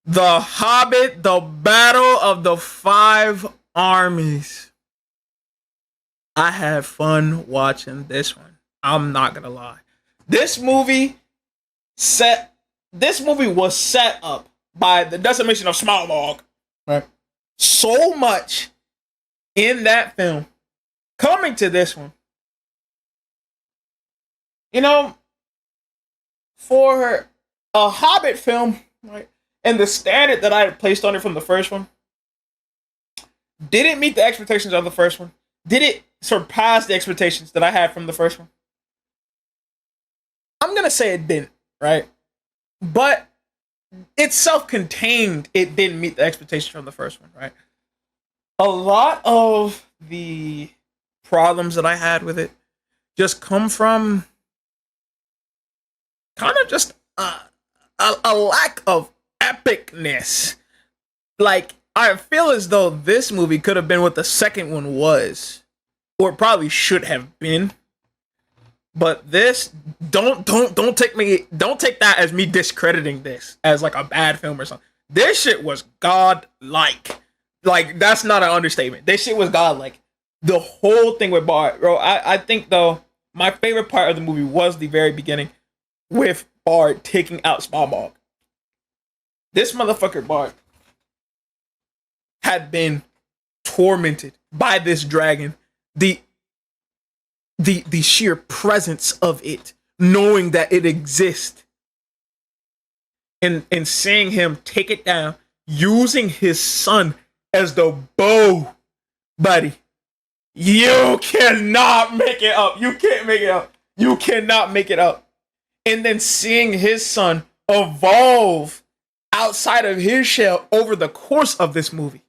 The Hobbit, the Battle of the Five Armies. I had fun watching this one. I'm not gonna lie. This movie set this movie was set up by the decimation of Smaug. Right. So much in that film. Coming to this one. You know, for a Hobbit film, right, and the standard that I had placed on it from the first one, did it meet the expectations of the first one? Did it surpass the expectations that I had from the first one? I'm gonna say it didn't, right? But it's self-contained. It didn't meet the expectations from the first one, right? A lot of the problems that I had with it just come from kind of just a lack of epicness. Like, I feel as though this movie could have been what the second one was, or it probably should have been. But this, don't take that as me discrediting this as like a bad film or something. This shit was godlike. Like, that's not an understatement. This shit was godlike. The whole thing with Bart, bro. I think though my favorite part of the movie was the very beginning with Bart taking out Smaug. This motherfucker Bart had been tormented by this dragon. The sheer presence of it, knowing that it exists, and seeing him take it down, using his son as the bow, buddy. You cannot make it up. You can't make it up. You cannot make it up. And then seeing his son evolve outside of his shell over the course of this movie.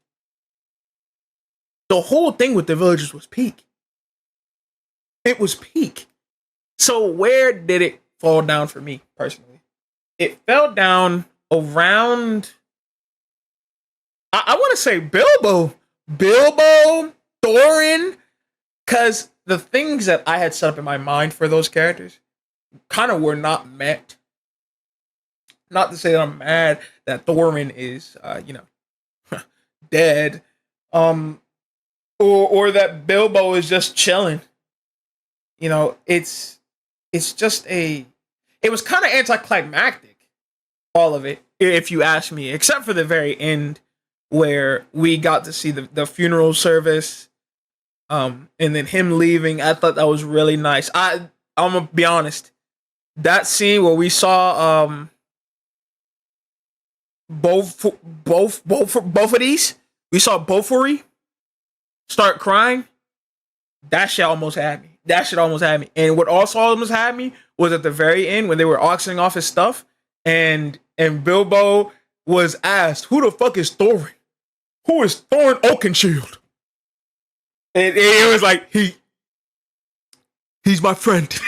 The whole thing with the villagers was peak. It was peak. So where did it fall down for me personally? It fell down around, I want to say Bilbo, Thorin, because the things that I had set up in my mind for those characters kind of were not met. Not to say that I'm mad that Thorin is, dead, or that Bilbo is just chilling. You know, it's just it was kind of anticlimactic, all of it, if you ask me, except for the very end where we got to see the funeral service, and then him leaving. I thought that was really nice. I'm gonna be honest, that scene where we saw both of these, we saw Bofuri start crying. That shit almost had me. And what also almost had me was at the very end when they were auctioning off his stuff, and Bilbo was asked, "Who the fuck is Thorin? Who is Thorin Oakenshield?" And it was like, he's my friend. If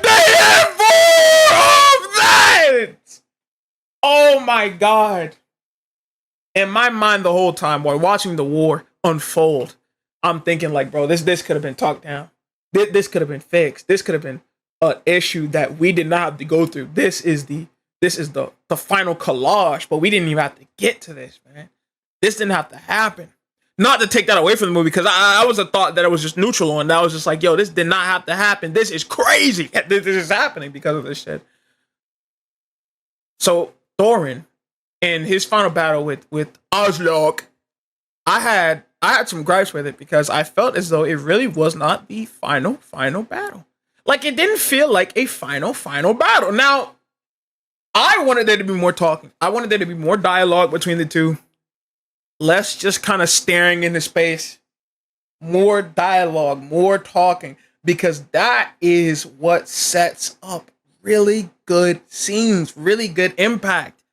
they had more of that, oh my god. In my mind the whole time while watching the war unfold, I'm thinking like, bro, this could have been talked down. This could have been fixed. This could have been an issue that we did not have to go through. This is the final collage, but we didn't even have to get to this, man. This didn't have to happen. Not to take that away from the movie, because I was a thought that it was just neutral on. That was just like, yo, this did not have to happen. This is crazy. This is happening because of this shit. So Thorin, in his final battle with Oslock, I had some gripes with it because I felt as though it really was not the final battle. Like, it didn't feel like a final battle. Now, I wanted there to be more talking. I wanted there to be more dialogue between the two. Less just kind of staring into space. More dialogue, more talking, because that is what sets up really good scenes, really good impact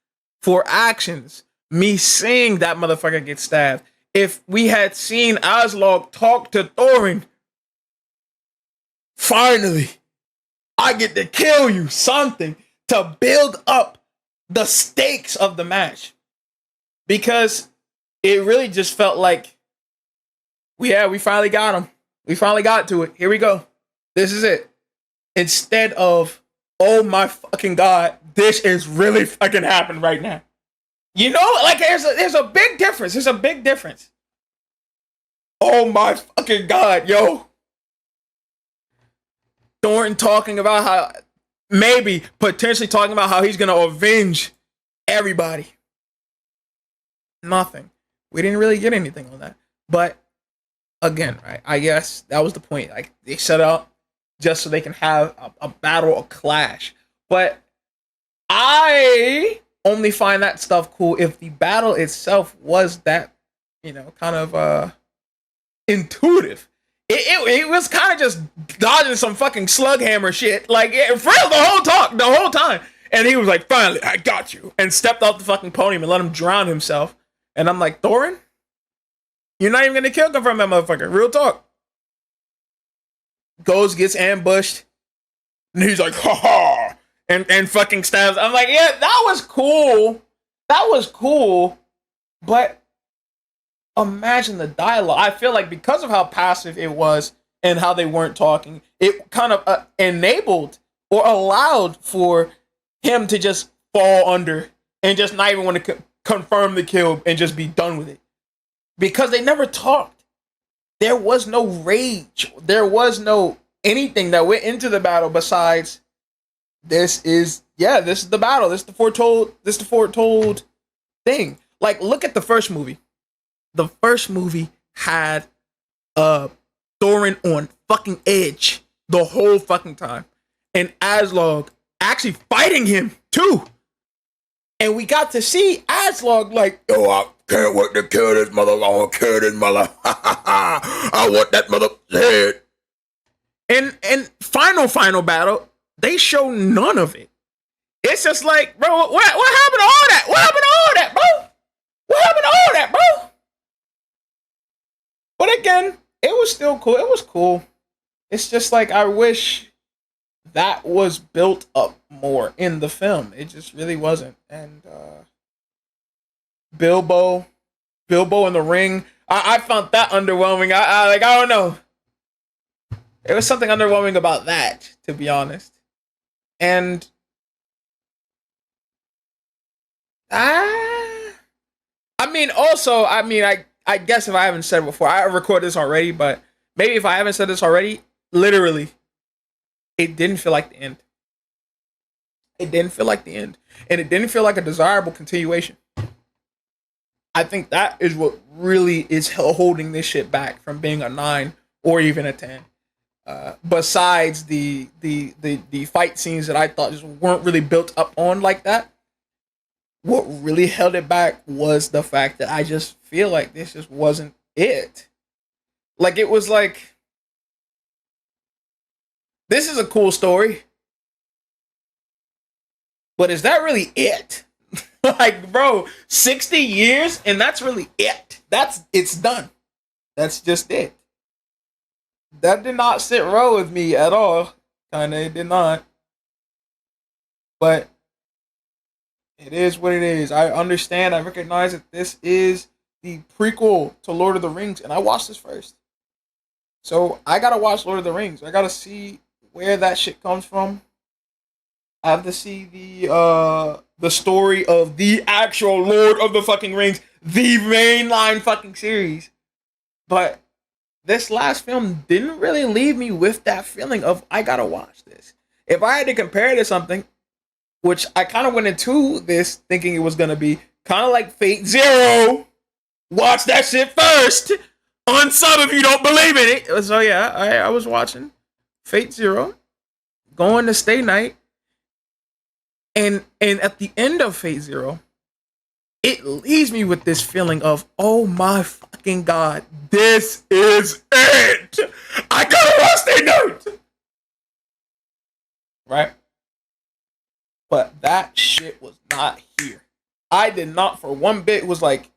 for actions. Me seeing that motherfucker get stabbed. If we had seen Aslog talk to Thorin, finally, I get to kill you, something to build up the stakes of the match. Because it really just felt like, we finally got him. We finally got to it. Here we go. This is it. Instead of oh my fucking god, this is really fucking happening right now. You know, like there's a big difference. There's a big difference. Oh my fucking god, yo. Thornton talking about how maybe potentially talking about how he's gonna avenge everybody. Nothing. We didn't really get anything on that. But again, right? I guess that was the point. Like they set up just so they can have a battle, a clash. But I only find that stuff cool if the battle itself was that, kind of intuitive. It was kind of just dodging some fucking slug hammer shit. Like, for real, the whole time. And he was like, finally, I got you. And stepped off the fucking podium and let him drown himself. And I'm like, Thorin? You're not even going to kill confirm that motherfucker. Real talk. Goes, gets ambushed. And he's like, ha ha. And fucking stabs. I'm like, yeah, that was cool. That was cool. But imagine the dialogue. I feel like because of how passive it was and how they weren't talking, it kind of enabled or allowed for him to just fall under and just not even want to confirm the kill and just be done with it. Because they never talked. There was no rage. There was no anything that went into the battle besides this is the battle. This is the foretold thing. Like, look at the first movie. The first movie had Thorin on fucking edge the whole fucking time. And Aslog actually fighting him too. And we got to see Aslog like, yo, I can't wait to kill this mother. I want to kill this mother. I want that mother's head. And final battle, they show none of it. It's just like, bro, what happened to all that? What happened to all that, bro? What happened to all that, bro? But again, it was still cool. It was cool. It's just like, I wish that was built up more in the film. It just really wasn't. And Bilbo in the ring, I found that underwhelming. I don't know. There was something underwhelming about that, to be honest. And I guess if I haven't said it before, I recorded this already, but maybe if I haven't said this already, literally, it didn't feel like the end. It didn't feel like the end. And it didn't feel like a desirable continuation. I think that is what really is holding this shit back from being a 9 or even a 10. Besides the fight scenes that I thought just weren't really built up on like that, what really held it back was the fact that I just feel like this just wasn't it. Like, it was like, this is a cool story, but is that really it? Like, bro, 60 years and that's really it. It's done. That's just it. That did not sit well with me at all. It did not. But it is what it is. I understand. I recognize that this is the prequel to Lord of the Rings, and I watched this first. So I gotta watch Lord of the Rings. I gotta see where that shit comes from. I have to see the story of the actual Lord of the fucking Rings, the mainline fucking series. But this last film didn't really leave me with that feeling of, I gotta watch this. If I had to compare it to something, which I kind of went into this thinking it was gonna be kind of like Fate Zero. Watch that shit first. Unsub if you don't believe in it. So yeah, I was watching Fate Zero, going to stay night, and at the end of Fate Zero, it leaves me with this feeling of, oh my fucking god, this is it. I gotta watch Stay Night. Right? But that shit was not here. I did not for one bit was like,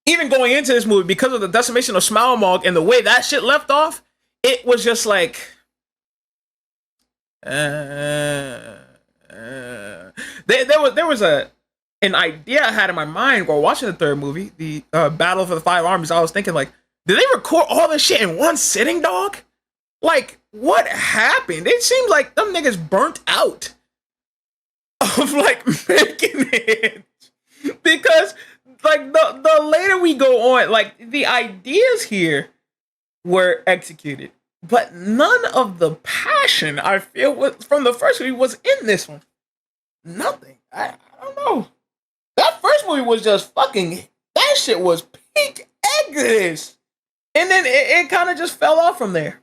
even going into this movie, because of the decimation of Smaugmog and the way that shit left off, it was just like, there was an idea I had in my mind while watching the third movie, the Battle for the Five Armies. I was thinking like, did they record all this shit in one sitting, dog? Like, what happened? It seems like them niggas burnt out of like making it. Because like the later we go on, like the ideas here were executed, but none of the passion I feel was from the first movie was in this one. Nothing. I don't know. That first movie was just fucking. That shit was peak Exodus, and then it kind of just fell off from there.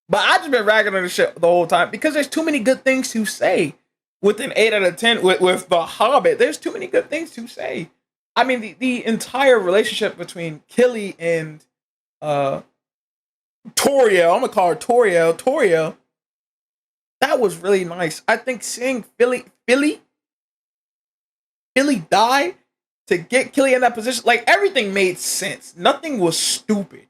But I just been ragging on the shit the whole time because there's too many good things to say. With an 8 out of 10 with the Hobbit, there's too many good things to say. I mean, the entire relationship between Killy and Toriel, I'm gonna call her Toriel, that was really nice. I think seeing Philly die to get Killy in that position, like everything made sense. Nothing was stupid.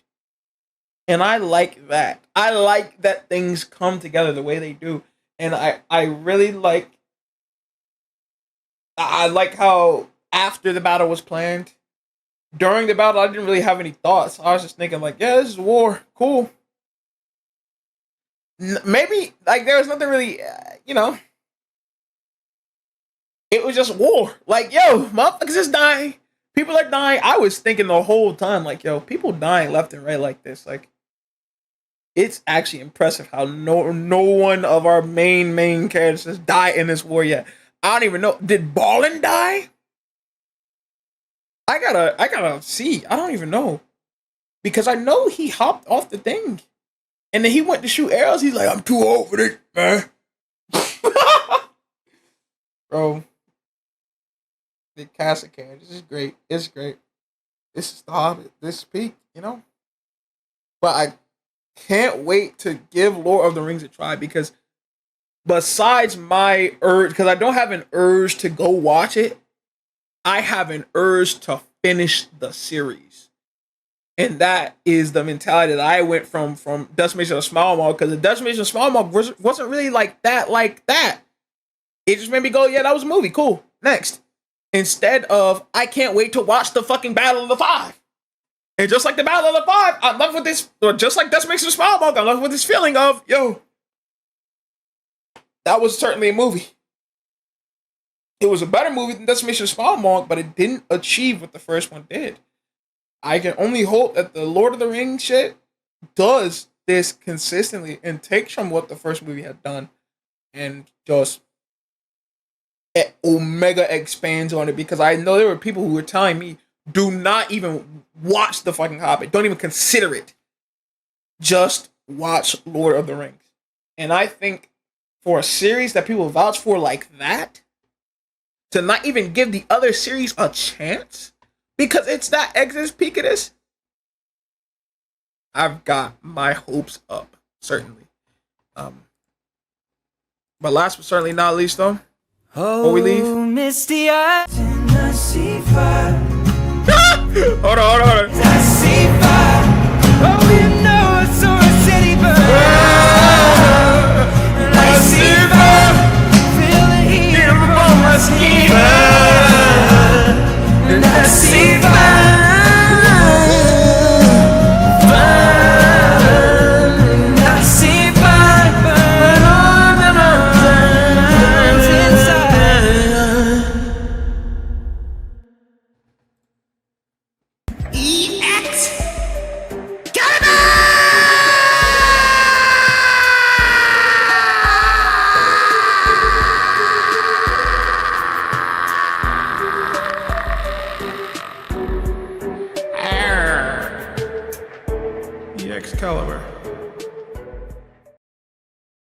And I like that. I like that things come together the way they do. And I really like how after the battle was planned, during the battle, I didn't really have any thoughts. I was just thinking like, yeah, this is war. Cool. Maybe like there was nothing really, it was just war. Like, yo, motherfuckers is dying. People are dying. I was thinking the whole time like, yo, people dying left and right like this. Like, it's actually impressive how no one of our main characters died in this war yet. I don't even know. Did Ballin die? I gotta see. I don't even know. Because I know he hopped off the thing. And then he went to shoot arrows. He's like, I'm too old for this, man. Bro. The cast of characters is great. It's great. This is the Hobbit. This is peak, But I can't wait to give Lord of the Rings a try because besides my urge, because I don't have an urge to go watch it, I have an urge to finish the series. And that is the mentality that I went from Decimation of Small Mall, because the Decimation of Small Mall wasn't really like that. It just made me go, yeah, that was a movie, cool, next. Instead of, I can't wait to watch the fucking Battle of the Five. And just like the Battle of the Five, I'm left with this, or just like Decimation of Small Mall, I'm left with this feeling of, yo, that was certainly a movie. It was a better movie than Decimation of Small Mall, but it didn't achieve what the first one did. I can only hope that the Lord of the Rings shit does this consistently and takes from what the first movie had done and just Omega expands on it, because I know there were people who were telling me, do not even watch the fucking Hobbit. Don't even consider it. Just watch Lord of the Rings. And I think for a series that people vouch for like that, to not even give the other series a chance because it's that Exodus peak of this, I've got my hopes up, certainly. But last but certainly not least, though, before we leave, misty eyes in the sea fire. Hold on.